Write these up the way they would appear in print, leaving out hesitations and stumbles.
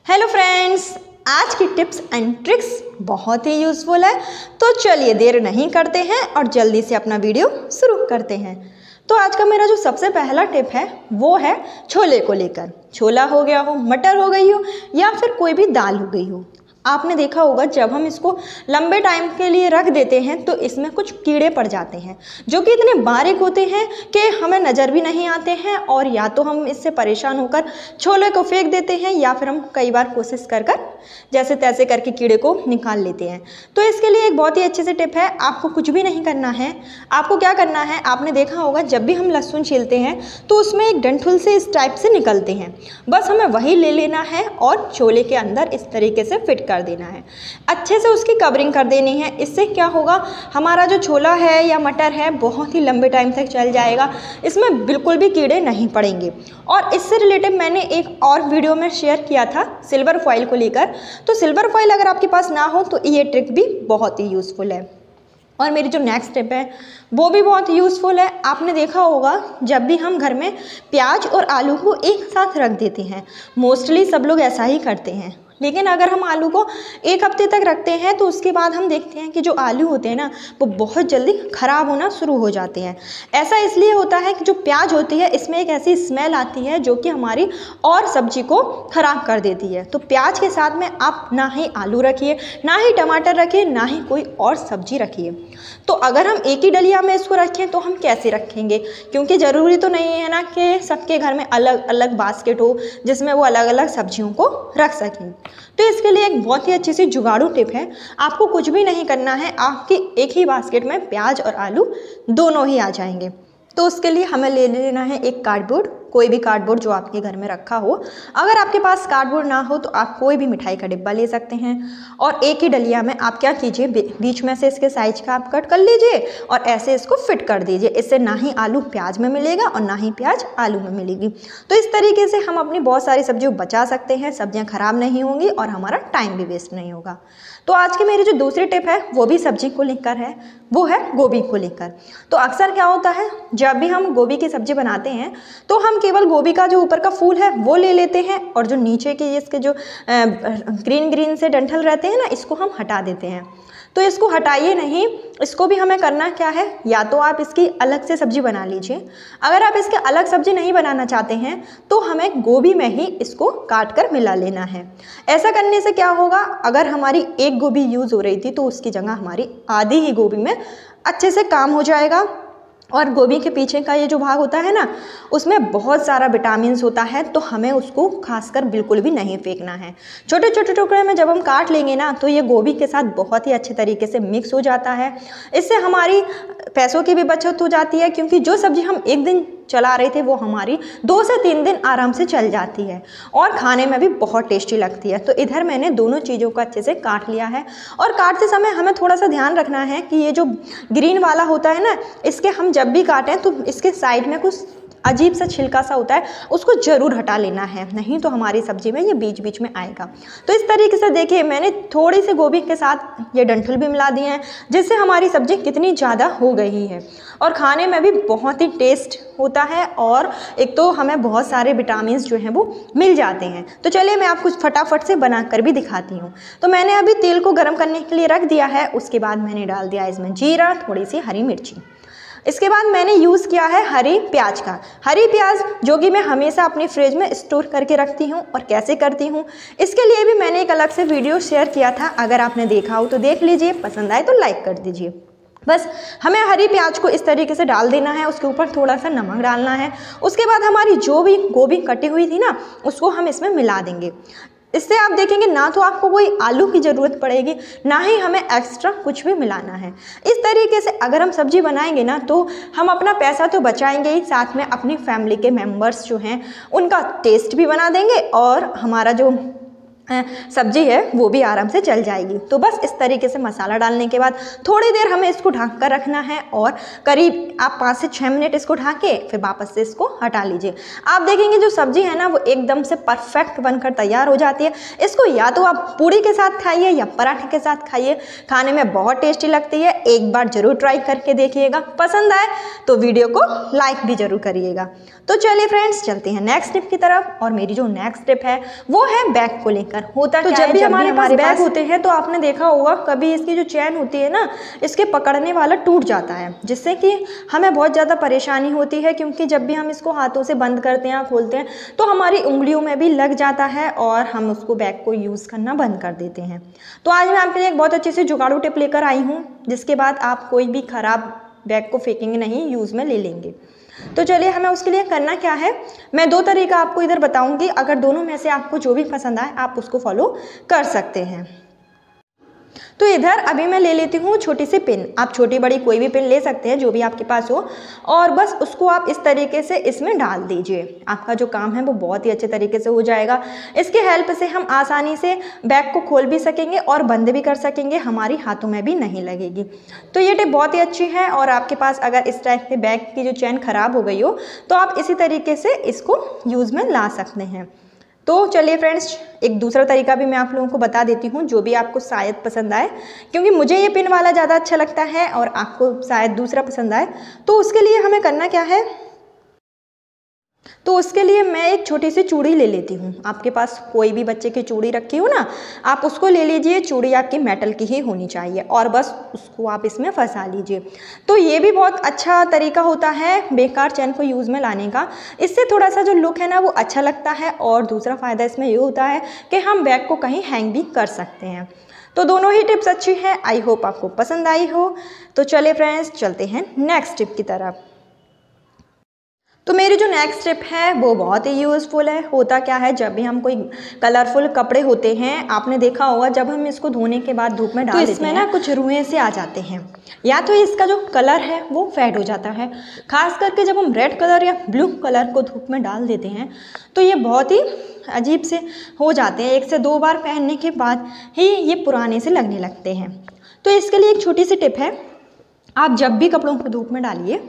Hello friends, आज की tips and tricks बहुत ही यूज़फुल है। तो चलिए देर नहीं करते हैं और जल्दी से अपना वीडियो शुरू करते हैं। तो आज का मेरा जो सबसे पहला टिप है वो है छोले को लेकर। छोला हो गया हो, मटर हो गई हो या फिर कोई भी दाल हो गई हो। आपने देखा होगा जब हम इसको लंबे टाइम के लिए रख देते हैं तो इसमें कुछ कीड़े पड़ जाते हैं जो कि इतने बारीक होते हैं कि हमें नज़र भी नहीं आते हैं, और या तो हम इससे परेशान होकर छोले को फेंक देते हैं या फिर हम कई बार कोशिश कर जैसे तैसे करके कीड़े को निकाल लेते हैं। तो इसके लिए एक बहुत ही अच्छी सी टिप है। आपको कुछ भी नहीं करना है। आपको क्या करना है, आपने देखा होगा जब भी हम लहसुन छीलते हैं तो उसमें एक डंठल से इस टाइप से निकलते हैं। बस हमें वही ले लेना है और छोले के अंदर इस तरीके से फिट कर देना है। अच्छे से उसकी कवरिंग कर देनी है। इससे क्या होगा, हमारा जो छोला है या मटर है बहुत ही लंबे टाइम तक चल जाएगा। इसमें बिल्कुल भी कीड़े नहीं पड़ेंगे। और इससे रिलेटेड मैंने एक और वीडियो में शेयर किया था सिल्वर फॉइल को लेकर। तो सिल्वर फॉइल अगर आपके पास ना हो तो ये ट्रिक भी बहुत ही यूज़फुल है। और मेरी जो नेक्स्ट टिप है वो भी बहुत यूज़फुल है। आपने देखा होगा जब भी हम घर में प्याज और आलू को एक साथ रख देते हैं, मोस्टली सब लोग ऐसा ही करते हैं। लेकिन अगर हम आलू को एक हफ्ते तक रखते हैं तो उसके बाद हम देखते हैं कि जो आलू होते हैं ना वो बहुत जल्दी ख़राब होना शुरू हो जाते हैं। ऐसा इसलिए होता है कि जो प्याज होती है इसमें एक ऐसी स्मेल आती है जो कि हमारी और सब्जी को ख़राब कर देती है। तो प्याज के साथ में आप ना ही आलू रखिए, ना ही टमाटर रखिए, ना ही कोई और सब्जी रखिए। तो अगर हम एक ही डलिया में इसको रखें तो हम कैसे रखेंगे, क्योंकि ज़रूरी तो नहीं है ना कि सबके घर में अलग अलग बास्केट हो जिसमें वो अलग अलग सब्जियों को रख सकें। तो इसके लिए एक बहुत ही अच्छी सी जुगाड़ू टिप है। आपको कुछ भी नहीं करना है, आपकी एक ही बास्केट में प्याज और आलू दोनों ही आ जाएंगे। तो उसके लिए हमें ले लेना है एक कार्डबोर्ड, कोई भी कार्डबोर्ड जो आपके घर में रखा हो। अगर आपके पास कार्डबोर्ड ना हो तो आप कोई भी मिठाई का डिब्बा ले सकते हैं। और एक ही डलिया में आप क्या कीजिए, बीच में से इसके साइज का आप कट कर लीजिए और ऐसे इसको फिट कर दीजिए। इससे ना ही आलू प्याज में मिलेगा और ना ही प्याज आलू में मिलेगी। तो इस तरीके से हम अपनी बहुत सारी सब्जियों बचा सकते हैं, सब्जियाँ खराब नहीं होंगी और हमारा टाइम भी वेस्ट नहीं होगा। तो आज की मेरी जो दूसरी टिप है वो भी सब्जी को लेकर है, वो है गोभी को लेकर। तो अक्सर क्या होता है, जब भी हम गोभी की सब्जी बनाते हैं तो हम केवल गोभी का जो ऊपर का फूल है वो ले लेते हैं और जो नीचे के इसके जो ग्रीन ग्रीन से डंठल रहते हैं ना, इसको हम हटा देते हैं। तो इसको हटाइए नहीं, इसको भी हमें करना क्या है, या तो आप इसकी अलग से सब्जी बना लीजिए। अगर आप इसके अलग सब्जी नहीं बनाना चाहते हैं तो हमें गोभी में ही इसको काट कर मिला लेना है। ऐसा करने से क्या होगा, अगर हमारी एक गोभी यूज़ हो रही थी तो उसकी जगह हमारी आधी ही गोभी में अच्छे से काम हो जाएगा। और गोभी के पीछे का ये जो भाग होता है ना, उसमें बहुत सारा विटामिन्स होता है, तो हमें उसको खासकर बिल्कुल भी नहीं फेंकना है। छोटे छोटे टुकड़े में जब हम काट लेंगे ना तो ये गोभी के साथ बहुत ही अच्छे तरीके से मिक्स हो जाता है। इससे हमारी पैसों की भी बचत हो जाती है, क्योंकि जो सब्जी हम एक दिन चला रहे थे वो हमारी 2 से 3 दिन आराम से चल जाती है और खाने में भी बहुत टेस्टी लगती है। तो इधर मैंने दोनों चीज़ों को अच्छे से काट लिया है। और काटते समय हमें थोड़ा सा ध्यान रखना है कि ये जो ग्रीन वाला होता है ना, इसके हम जब भी काटें तो इसके साइड में कुछ अजीब सा छिलका सा होता है, उसको ज़रूर हटा लेना है, नहीं तो हमारी सब्जी में ये बीच बीच में आएगा। तो इस तरीके से देखिए मैंने थोड़ी सी गोभी के साथ ये डंठल भी मिला दिए हैं, जिससे हमारी सब्जी कितनी ज़्यादा हो गई है और खाने में भी बहुत ही टेस्ट होता है। और एक तो हमें बहुत सारे विटामिन्स जो हैं वो मिल जाते हैं। तो चलिए मैं आपको फटाफट से बना कर भी दिखाती हूँ। तो मैंने अभी तेल को गर्म करने के लिए रख दिया है। उसके बाद मैंने डाल दिया इसमें जीरा, थोड़ी सी हरी मिर्ची। इसके बाद मैंने यूज़ किया है हरी प्याज का। हरी प्याज जो कि मैं हमेशा अपनी फ्रिज में स्टोर करके रखती हूँ। और कैसे करती हूँ इसके लिए भी मैंने एक अलग से वीडियो शेयर किया था, अगर आपने देखा हो तो देख लीजिए, पसंद आए तो लाइक कर दीजिए। बस हमें हरी प्याज को इस तरीके से डाल देना है, उसके ऊपर थोड़ा सा नमक डालना है। उसके बाद हमारी जो भी गोभी कटी हुई थी ना उसको हम इसमें मिला देंगे। इससे आप देखेंगे ना तो आपको कोई आलू की ज़रूरत पड़ेगी, ना ही हमें एक्स्ट्रा कुछ भी मिलाना है। इस तरीके से अगर हम सब्जी बनाएंगे ना तो हम अपना पैसा तो बचाएंगे ही, साथ में अपनी फैमिली के मेंबर्स जो हैं उनका टेस्ट भी बना देंगे और हमारा जो सब्जी है वो भी आराम से जल जाएगी। तो बस इस तरीके से मसाला डालने के बाद थोड़ी देर हमें इसको ढक कर रखना है और करीब आप 5 से 6 मिनट इसको ढक के फिर वापस से इसको हटा लीजिए। आप देखेंगे जो सब्जी है ना वो एकदम से परफेक्ट बनकर तैयार हो जाती है। इसको या तो आप पूड़ी के साथ खाइए या पराठे के साथ खाइए, खाने में बहुत टेस्टी लगती है। एक बार जरूर ट्राई करके देखिएगा, पसंद आए तो वीडियो को लाइक भी जरूर करिएगा। तो चलिए फ्रेंड्स चलते हैं नेक्स्ट टिप की तरफ। और मेरी जो नेक्स्ट टिप है वो है बैग को लेकर। होता तो जब भी हमारे पास बैग होते हैं तो आपने देखा होगा कभी इसकी जो चैन होती है ना, इसके पकड़ने वाला टूट जाता है, जिससे कि हमें बहुत ज़्यादा परेशानी होती है, क्योंकि जब भी हम इसको हाथों से बंद करते हैं खोलते हैं तो हमारी उंगलियों में भी लग जाता है और हम उसको बैग को यूज़ करना बंद कर देते हैं। तो आज मैं आपके लिए एक बहुत अच्छी सी जुगाड़ू टिप लेकर आई हूँ, जिसके बाद आप कोई भी ख़राब बैग को फेंकेंगे नहीं, यूज़ में ले लेंगे। तो चलिए हमें उसके लिए करना क्या है, मैं 2 तरीका आपको इधर बताऊंगी। अगर दोनों में से आपको जो भी पसंद आए आप उसको फॉलो कर सकते हैं। तो इधर अभी मैं ले लेती हूँ छोटी सी पिन। आप छोटी बड़ी कोई भी पिन ले सकते हैं जो भी आपके पास हो, और बस उसको आप इस तरीके से इसमें डाल दीजिए। आपका जो काम है वो बहुत ही अच्छे तरीके से हो जाएगा। इसके हेल्प से हम आसानी से बैग को खोल भी सकेंगे और बंद भी कर सकेंगे, हमारी हाथों में भी नहीं लगेगी। तो ये टिप बहुत ही अच्छी है। और आपके पास अगर इस टाइप के बैग की जो चैन खराब हो गई हो तो आप इसी तरीके से इसको यूज़ में ला सकते हैं। तो चलिए फ्रेंड्स एक दूसरा तरीका भी मैं आप लोगों को बता देती हूँ, जो भी आपको शायद पसंद आए, क्योंकि मुझे ये पिन वाला ज़्यादा अच्छा लगता है और आपको शायद दूसरा पसंद आए। तो उसके लिए हमें करना क्या है, तो उसके लिए मैं एक छोटी सी चूड़ी ले लेती हूँ। आपके पास कोई भी बच्चे की चूड़ी रखी हो ना, आप उसको ले लीजिए। चूड़ी आपकी मेटल की ही होनी चाहिए और बस उसको आप इसमें फंसा लीजिए। तो ये भी बहुत अच्छा तरीका होता है बेकार चैन को यूज़ में लाने का। इससे थोड़ा सा जो लुक है ना वो अच्छा लगता है, और दूसरा फ़ायदा इसमें ये होता है कि हम बैग को कहीं हैंग भी कर सकते हैं। तो दोनों ही टिप्स अच्छी हैं। आई होप आपको पसंद आई हो। तो चलिए फ्रेंड्स चलते हैं नेक्स्ट टिप की तरफ। तो मेरी जो नेक्स्ट टिप है वो बहुत ही यूज़फुल है। होता क्या है, जब भी हम कोई कलरफुल कपड़े होते हैं, आपने देखा होगा जब हम इसको धोने के बाद धूप में डाल देते हैं तो इसमें ना कुछ रुएं से आ जाते हैं, या तो इसका जो कलर है वो फेड हो जाता है। खास करके जब हम रेड कलर या ब्लू कलर को धूप में डाल देते हैं तो ये बहुत ही अजीब से हो जाते हैं। 1 से 2 बार पहनने के बाद ही ये पुराने से लगने लगते हैं। तो इसके लिए एक छोटी सी टिप है, आप जब भी कपड़ों को धूप में डालिए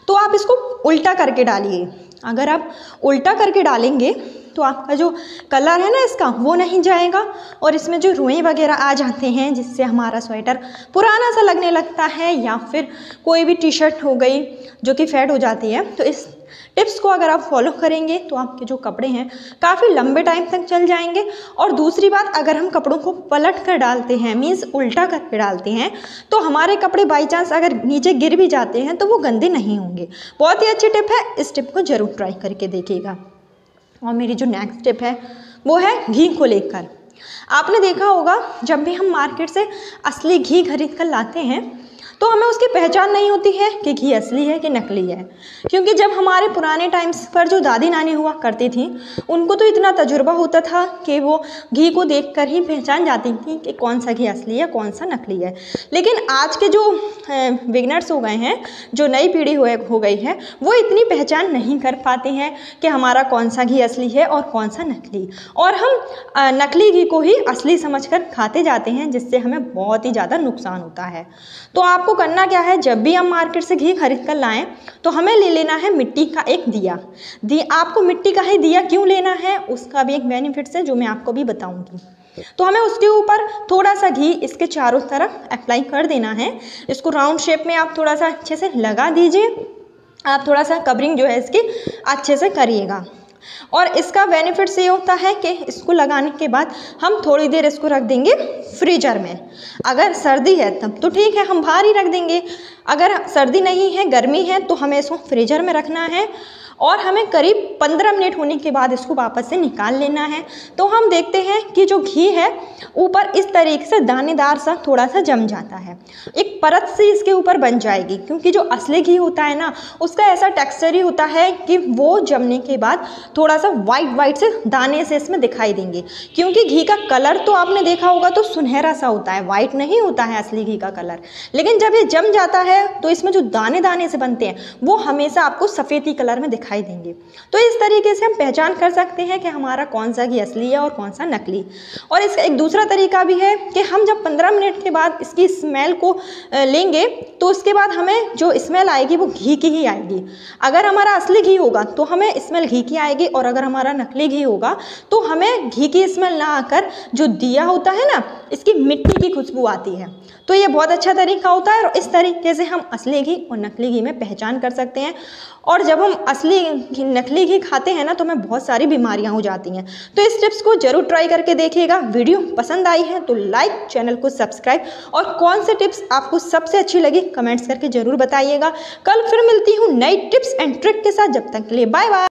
तो आप इसको उल्टा करके डालिए। अगर आप उल्टा करके डालेंगे तो आपका जो कलर है ना इसका वो नहीं जाएगा, और इसमें जो रुएं वगैरह आ जाते हैं जिससे हमारा स्वेटर पुराना सा लगने लगता है, या फिर कोई भी टी शर्ट हो गई जो कि फेड हो जाती है। तो इस टिप्स को अगर आप फॉलो करेंगे तो आपके जो कपड़े हैं काफ़ी लंबे टाइम तक चल जाएंगे। और दूसरी बात, अगर हम कपड़ों को पलट कर डालते हैं, मीन्स उल्टा करके डालते हैं, तो हमारे कपड़े बाई चांस अगर नीचे गिर भी जाते हैं तो वो गंदे नहीं होंगे। बहुत ही अच्छी टिप है, इस टिप को ज़रूर ट्राई करके देखिएगा। और मेरी जो नेक्स्ट टिप है वो है घी को लेकर। आपने देखा होगा जब भी हम मार्केट से असली घी खरीद कर लाते हैं तो हमें उसकी पहचान नहीं होती है कि घी असली है कि नकली है, क्योंकि जब हमारे पुराने टाइम्स पर जो दादी नानी हुआ करती थी उनको तो इतना तजुर्बा होता था कि वो घी को देखकर ही पहचान जाती थी कि कौन सा घी असली है कौन सा नकली है। लेकिन आज के जो बिगनर्स हो गए हैं, जो नई पीढ़ी हो गई है, वो इतनी पहचान नहीं कर पाते हैं कि हमारा कौन सा घी असली है और कौन सा नकली, और हम नकली घी को ही असली समझकर खाते जाते हैं, जिससे हमें बहुत ही ज़्यादा नुकसान होता है। तो आपको करना क्या है, जब भी हम मार्केट से घी खरीद कर लाएं तो हमें ले लेना है मिट्टी का एक दिया। आपको मिट्टी का ही दिया क्यों लेना है, उसका भी एक बेनिफिट्स है जो मैं आपको भी बताऊंगी। तो हमें उसके ऊपर थोड़ा सा घी इसके चारों तरफ अप्लाई कर देना है। इसको राउंड शेप में आप थोड़ा सा अच्छे से लगा दीजिए। आप थोड़ा सा कवरिंग जो है इसकी अच्छे से करिएगा। और इसका बेनिफिट्स ये होता है कि इसको लगाने के बाद हम थोड़ी देर इसको रख देंगे फ्रीजर में। अगर सर्दी है तब तो ठीक है, हम बाहर ही रख देंगे। अगर सर्दी नहीं है, गर्मी है, तो हमें इसको फ्रीजर में रखना है और हमें करीब 15 मिनट होने के बाद इसको वापस से निकाल लेना है। तो हम देखते हैं कि जो घी है ऊपर इस तरीके से दानेदार सा थोड़ा सा जम जाता है, एक परत सी इसके ऊपर बन जाएगी। क्योंकि जो असली घी होता है ना, उसका ऐसा टेक्सचर ही होता है कि वो जमने के बाद थोड़ा सा वाइट से दाने से इसमें दिखाई देंगे। क्योंकि घी का कलर तो आपने देखा होगा तो सुनहरा सा होता है, वाइट नहीं होता है असली घी का कलर। लेकिन जब ये जम जाता है तो इसमें जो दाने दाने से बनते हैं वो हमेशा आपको सफ़ेदी कलर में दिखाई दिखाई देंगे। तो इस तरीके से हम पहचान कर सकते हैं कि हमारा कौन सा घी असली है और कौन सा नकली। और इसका एक दूसरा तरीका भी है कि हम जब 15 मिनट के बाद इसकी स्मेल को लेंगे तो उसके बाद हमें जो स्मेल आएगी वो घी की ही आएगी। अगर हमारा असली घी होगा तो हमें स्मेल घी की आएगी, और अगर हमारा नकली घी होगा तो हमें घी की स्मेल ना आकर जो दिया होता है ना, इसकी मिट्टी की खुशबू आती है। तो ये बहुत अच्छा तरीका होता है, और इस तरीके से हम असली घी और नकली घी में पहचान कर सकते हैं। और जब हम नकली घी खाते हैं ना तो हमें बहुत सारी बीमारियां हो जाती हैं। तो इस टिप्स को जरूर ट्राई करके देखिएगा। वीडियो पसंद आई है तो लाइक, चैनल को सब्सक्राइब, और कौन से टिप्स आपको सबसे अच्छी लगी कमेंट्स करके जरूर बताइएगा। कल फिर मिलती हूँ नई टिप्स एंड ट्रिक के साथ। जब तक के लिए बाय बाय।